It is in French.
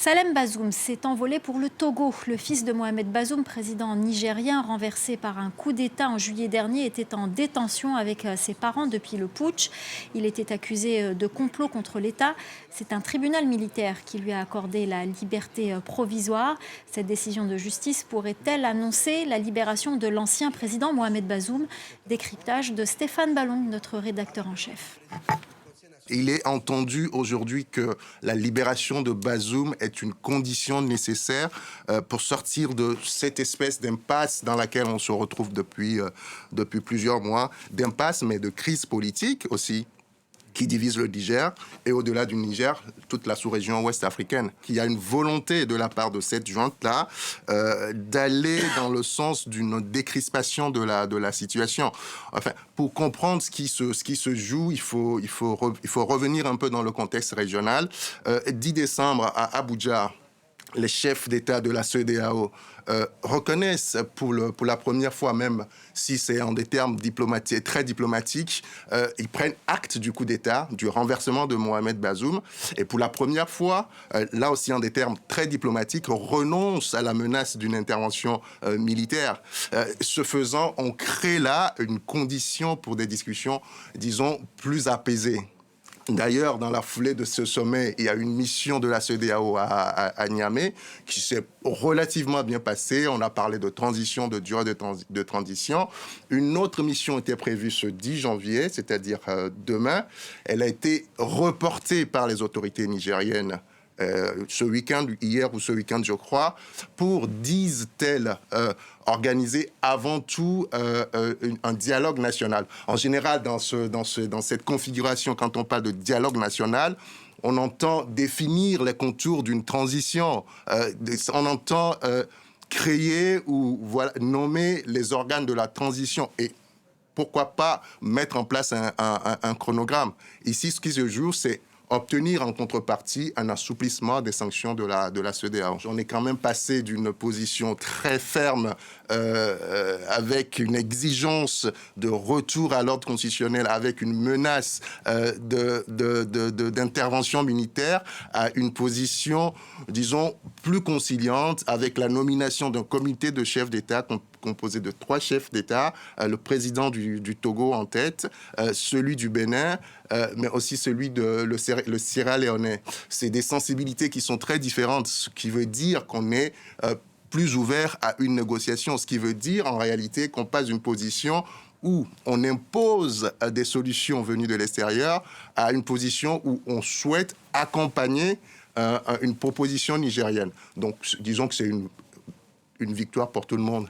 Salem Bazoum s'est envolé pour le Togo. Le fils de Mohamed Bazoum, président nigérien renversé par un coup d'État en juillet dernier, était en détention avec ses parents depuis le putsch. Il était accusé de complot contre l'État. C'est un tribunal militaire qui lui a accordé la liberté provisoire. Cette décision de justice pourrait-elle annoncer la libération de l'ancien président Mohamed Bazoum? Décryptage de Stéphane Ballon, notre rédacteur en chef. Il est entendu aujourd'hui que la libération de Bazoum est une condition nécessaire pour sortir de cette espèce d'impasse dans laquelle on se retrouve depuis plusieurs mois, d'impasse mais de crise politique aussi, qui divise le Niger et au-delà du Niger, toute la sous-région ouest-africaine. Il y a une volonté de la part de cette junte-là d'aller dans le sens d'une décrispation de la situation. Enfin, pour comprendre ce qui se joue, il faut revenir un peu dans le contexte régional. 10 décembre à Abuja, les chefs d'État de la CEDEAO reconnaissent pour la première fois, même si c'est en des termes diplomatiques, très diplomatiques, ils prennent acte du coup d'État, du renversement de Mohamed Bazoum. Et pour la première fois, là aussi en des termes très diplomatiques, renoncent à la menace d'une intervention militaire. Ce faisant, on crée là une condition pour des discussions, disons, plus apaisées. D'ailleurs, dans la foulée de ce sommet, il y a une mission de la CEDEAO à Niamey qui s'est relativement bien passée. On a parlé de transition, de durée de transition. Une autre mission était prévue ce 10 janvier, c'est-à-dire demain. Elle a été reportée par les autorités nigériennes ce week-end, hier ou ce week-end, je crois, pour, disent-elles, organiser avant tout un dialogue national. En général, dans cette configuration, quand on parle de dialogue national, on entend définir les contours d'une transition. On entend créer ou nommer les organes de la transition et pourquoi pas mettre en place un chronogramme. Ici, ce qui se joue, c'est obtenir en contrepartie un assouplissement des sanctions de la CEDEAO. On est quand même passé d'une position très ferme avec une exigence de retour à l'ordre constitutionnel, avec une menace d'intervention militaire, à une position, disons, plus conciliante avec la nomination d'un comité de chefs d'État composé de 3 chefs d'État, le président du Togo en tête, celui du Bénin, mais aussi celui de le Sierra Leone. C'est des sensibilités qui sont très différentes, ce qui veut dire qu'on est plus ouvert à une négociation, ce qui veut dire en réalité qu'on passe d'une position où on impose des solutions venues de l'extérieur à une position où on souhaite accompagner une proposition nigérienne. Donc disons que c'est une victoire pour tout le monde.